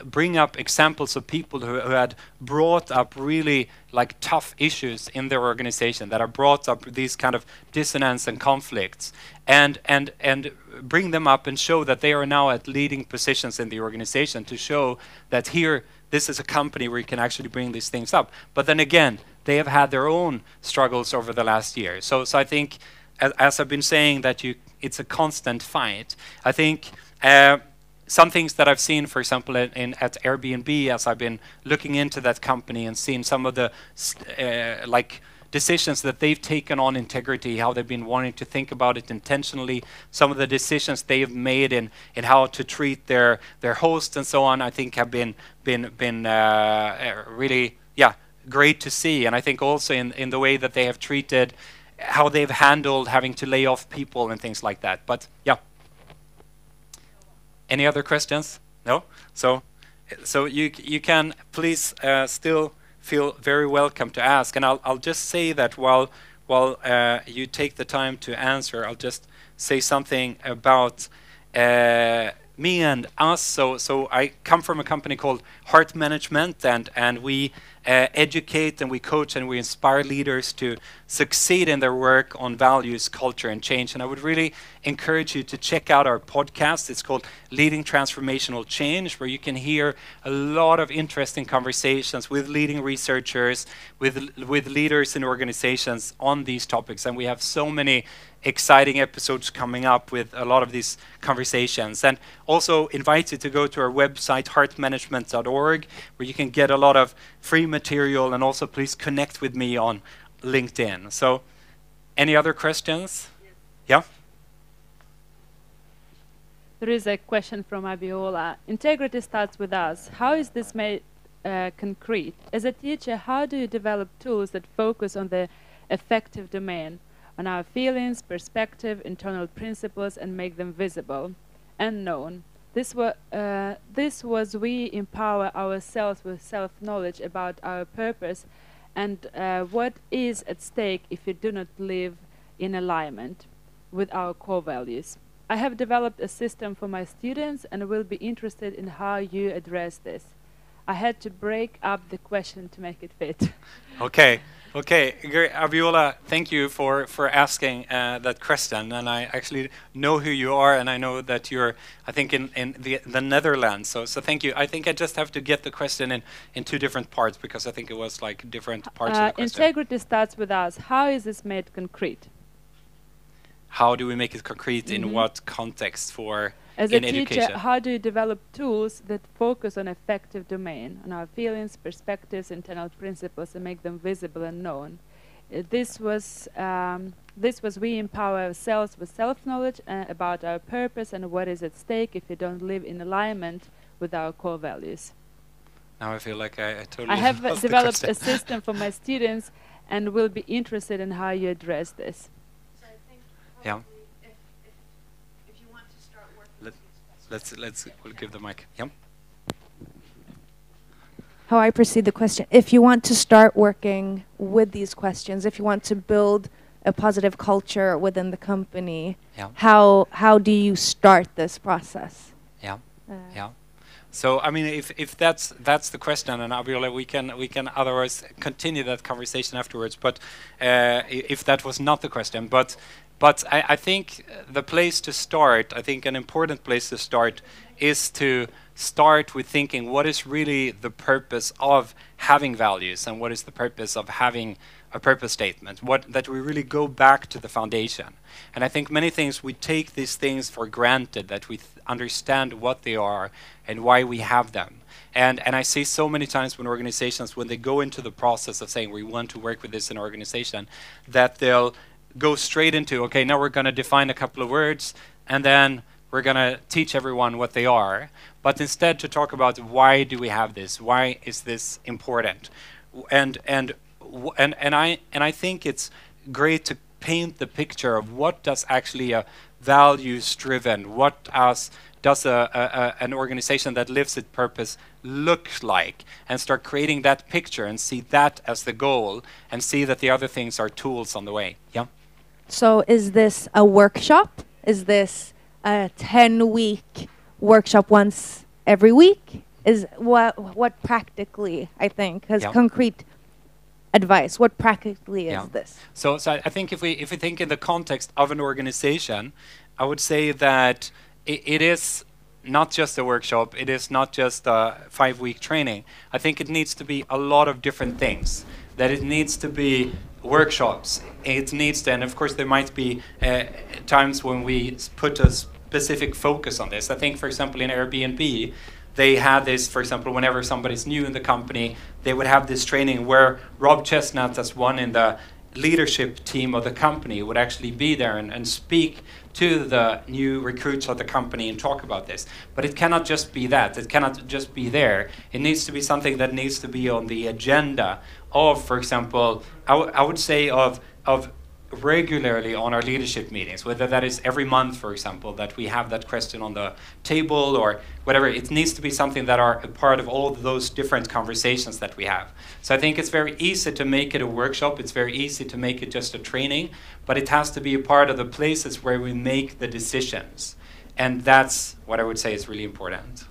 bring up examples of people who had brought up really like tough issues in their organization, that have brought up these kind of dissonance and conflicts, and bring them up and show that they are now at leading positions in the organization, to show that here, this is a company where you can actually bring these things up. But then again, they have had their own struggles over the last year. So I think, as I've been saying, that it's a constant fight. I think some things that I've seen, for example, at Airbnb, as I've been looking into that company and seen some of the like decisions that they've taken on integrity, how they've been wanting to think about it intentionally, some of the decisions they've made in how to treat their hosts and so on, I think have been really great to see. And I think also in the way that they have treated, how they've handled having to lay off people and things like that. But yeah. Any other questions? No? So you can please still feel very welcome to ask. And I'll just say that while you take the time to answer, I'll just say something about me and us. So I come from a company called Heart Management, and we educate and we coach and we inspire leaders to succeed in their work on values, culture, and change. And I would really encourage you to check out our podcast. It's called Leading Transformational Change, where you can hear a lot of interesting conversations with leading researchers, with leaders in organizations on these topics. And we have so many exciting episodes coming up with a lot of these conversations. And also invite you to go to our website, heartmanagement.org, where you can get a lot of free material, and also please connect with me on LinkedIn. So any other questions? Yes. Yeah? There is a question from Abiola. Integrity starts with us. How is this made concrete? As a teacher, how do you develop tools that focus on the affective domain, on our feelings, perspective, internal principles, and make them visible and known? This was we empower ourselves with self-knowledge about our purpose and what is at stake if we do not live in alignment with our core values. I have developed a system for my students and will be interested in how you address this. I had to break up the question to make it fit. Okay. Okay, Abiola, thank you for asking that question. And I actually know who you are, and I know that you're, I think, in the Netherlands. So thank you. I think I just have to get the question in two different parts, because I think it was like different parts of the question. Integrity starts with us. How is this made concrete? How do we make it concrete? In what context for As in a education? teacher, how do you develop tools that focus on effective domain, on our feelings, perspectives, internal principles, and make them visible and known? This was we empower ourselves with self-knowledge about our purpose and what is at stake if we don't live in alignment with our core values. Now I feel like I totally I have lost the developed question. a system for my students and will be interested in how you address this. So I think Yeah. if you want to start working We'll give the mic. Yeah. how I perceive the question. If you want to start working with these questions, if you want to build a positive culture within the company, Yeah. how do you start this process? Yeah. Yeah. So I mean, if that's the question, and Abiola, we can otherwise continue that conversation afterwards. But if that was not the question, but I think the place to start, I think an important place to start, is to start with thinking what is really the purpose of having values, and what is the purpose of having a purpose statement. That we really go back to the foundation. And I think many things we take these things for granted, that we understand what they are and why we have them. And I see so many times when organizations, when they go into the process of saying we want to work with this in an organization, that they'll go straight into, okay, now we're going to define a couple of words, and then we're going to teach everyone what they are. But instead to talk about why do we have this? Why is this important? And I think it's great to paint the picture of what does actually a values-driven, what does an organization that lives its purpose look like, and start creating that picture and see that as the goal, and see that the other things are tools on the way. Yeah. So is this a workshop? Is this a 10-week workshop once every week? Is what practically, I think, has concrete advice? What practically is this? So I think if we think in the context of an organization, I would say that it is not just a workshop, it is not just a 5-week training. I think it needs to be a lot of different things. That it needs to be workshops. It needs to, and of course there might be times when we put a specific focus on this. I think, for example, in Airbnb, they had this, for example, whenever somebody's new in the company, they would have this training where Rob Chestnut, as one in the leadership team of the company, would actually be there and speak to the new recruits of the company and talk about this. But it cannot just be that. It cannot just be there. It needs to be something that needs to be on the agenda of, for example, I would say of regularly on our leadership meetings, whether that is every month, for example, that we have that question on the table or whatever. It needs to be something that are a part of all of those different conversations that we have. So I think it's very easy to make it a workshop. It's very easy to make it just a training, but it has to be a part of the places where we make the decisions. And that's what I would say is really important.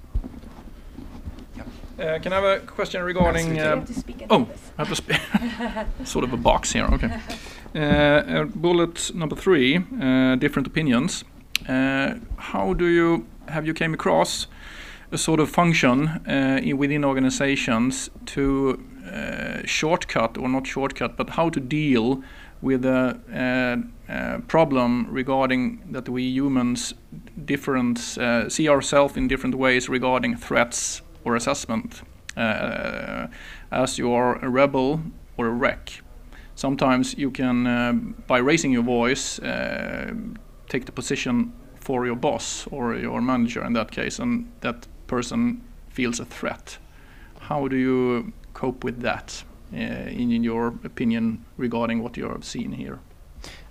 Can I have a question regarding... You have to speak into oh, this. I have to speak. Sort of a box here, okay. Bullet number 3, different opinions. How do you, have you came across a sort of function within organizations to shortcut, or not shortcut, but how to deal with a problem regarding that we humans see ourselves in different ways regarding threats or assessment, as you are a rebel or a wreck. Sometimes you can, by raising your voice, take the position for your boss or your manager in that case, and that person feels a threat. How do you cope with that, in your opinion, regarding what you have seen here?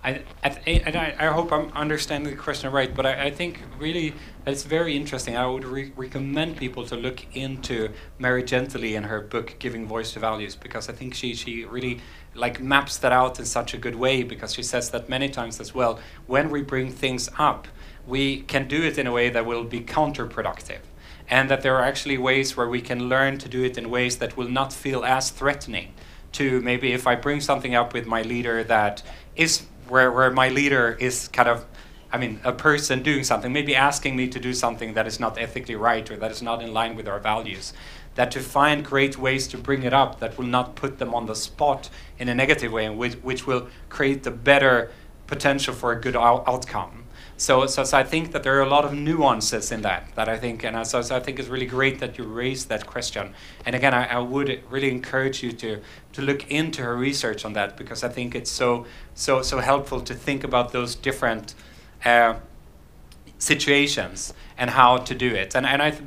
I hope I'm understanding the question right, but I think really it's very interesting. I would recommend people to look into Mary Gentile in her book Giving Voice to Values, because I think she really like maps that out in such a good way, because she says that many times as well, when we bring things up, we can do it in a way that will be counterproductive, and that there are actually ways where we can learn to do it in ways that will not feel as threatening to maybe if I bring something up with my leader that is where my leader is kind of, I mean, a person doing something, maybe asking me to do something that is not ethically right or that is not in line with our values, that to find great ways to bring it up that will not put them on the spot in a negative way, and which will create a better potential for a good outcome. So I think that there are a lot of nuances in that I think, and so I think it's really great that you raised that question. And again, I would really encourage you to look into her research on that, because I think it's so helpful to think about those different situations and how to do it.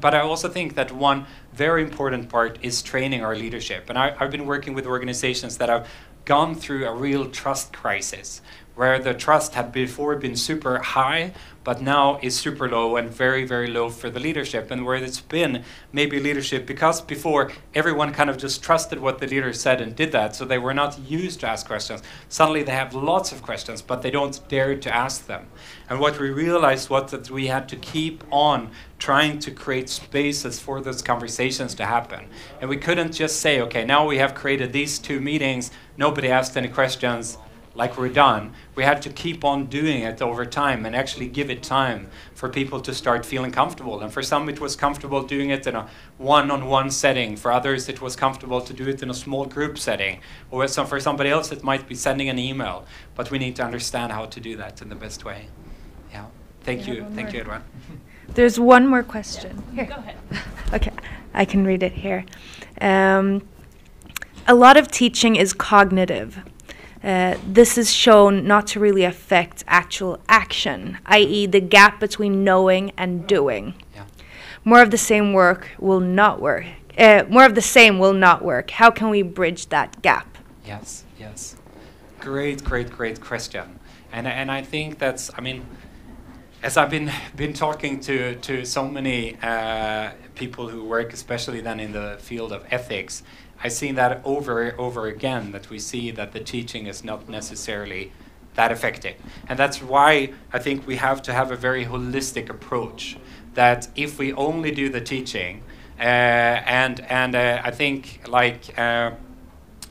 But I also think that one very important part is training our leadership. And I've been working with organizations that have gone through a real trust crisis, where the trust had before been super high, but now is super low and very, very low for the leadership, and where it's been maybe leadership, because before everyone kind of just trusted what the leader said and did that, so they were not used to ask questions. Suddenly they have lots of questions, but they don't dare to ask them. And what we realized was that we had to keep on trying to create spaces for those conversations to happen. And we couldn't just say, okay, now we have created these 2 meetings, nobody asked any questions, like we're done. We had to keep on doing it over time and actually give it time for people to start feeling comfortable. And for some it was comfortable doing it in a one-on-one setting. For others it was comfortable to do it in a small group setting. Or for somebody else it might be sending an email. But we need to understand how to do that in the best way. Yeah. Thank you, Edwin. There's one more question. Here. Go ahead. Okay, I can read it here. A lot of teaching is cognitive. This is shown not to really affect actual action, i.e. the gap between knowing and doing. Yeah. More of the same will not work. How can we bridge that gap? Yes. Great question. And I think that's, I mean, as I've been talking to so many people who work, especially then in the field of ethics, I've seen that over again, that we see that the teaching is not necessarily that effective. And that's why I think we have to have a very holistic approach, that if we only do the teaching, I think like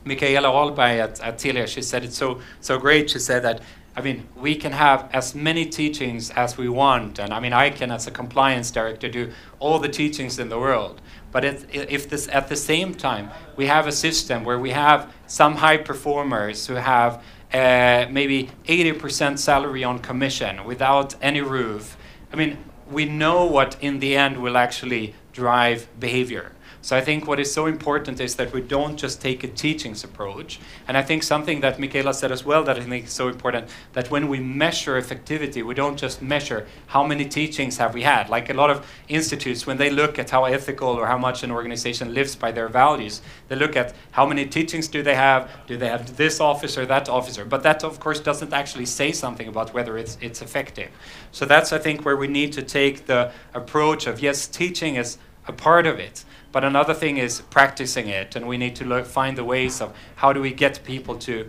Michaela Ahlberg at Telia, she said it so great. She said that, I mean, we can have as many teachings as we want, and I mean, I can, as a compliance director, do all the teachings in the world. But if this, at the same time, we have a system where we have some high performers who have maybe 80% salary on commission without any roof, I mean, we know what in the end will actually drive behavior. So I think what is so important is that we don't just take a teachings approach. And I think something that Michaela said as well that I think is so important, that when we measure effectivity, we don't just measure how many teachings have we had. Like a lot of institutes, when they look at how ethical or how much an organization lives by their values, they look at how many teachings do they have this officer, that officer. But that, of course, doesn't actually say something about whether it's effective. So that's, I think, where we need to take the approach of, yes, teaching is a part of it, but another thing is practicing it, and we need to find the ways of how do we get people to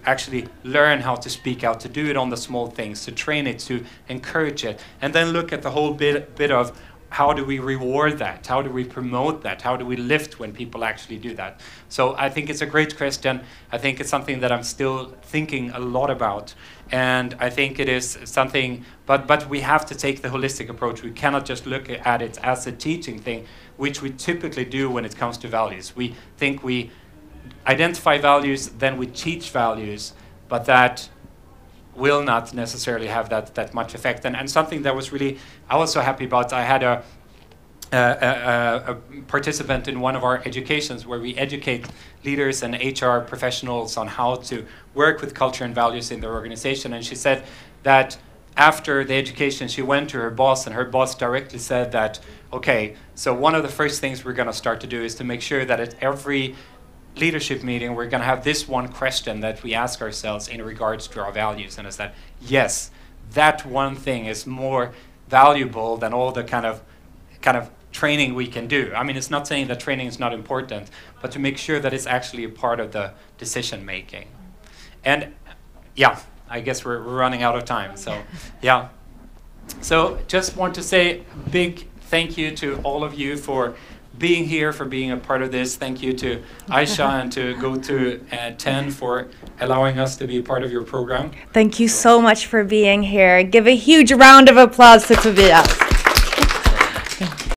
actually learn how to speak out, to do it on the small things, to train it, to encourage it, and then look at the whole bit of how do we reward that? How do we promote that? How do we lift when people actually do that? So I think it's a great question. I think it's something that I'm still thinking a lot about. And I think it is something, but we have to take the holistic approach. We cannot just look at it as a teaching thing, which we typically do when it comes to values. We think we identify values, then we teach values, but that will not necessarily have that much effect. And something that was really, I was so happy about, I had a participant in one of our educations where we educate leaders and HR professionals on how to work with culture and values in their organization. And she said that after the education, she went to her boss, and her boss directly said that, okay, so one of the first things we're going to start to do is to make sure that at every leadership meeting, we're going to have this one question that we ask ourselves in regards to our values, and it's that, yes, that one thing is more valuable than all the kind of training we can do. I mean, it's not saying that training is not important, but to make sure that it's actually a part of the decision making. And yeah, I guess we're running out of time, so yeah. So just want to say a big thank you to all of you for being here, for being a part of this. Thank you to Aisha and to Go to 10 for allowing us to be a part of your program. Thank you so much for being here. Give a huge round of applause to Tobias.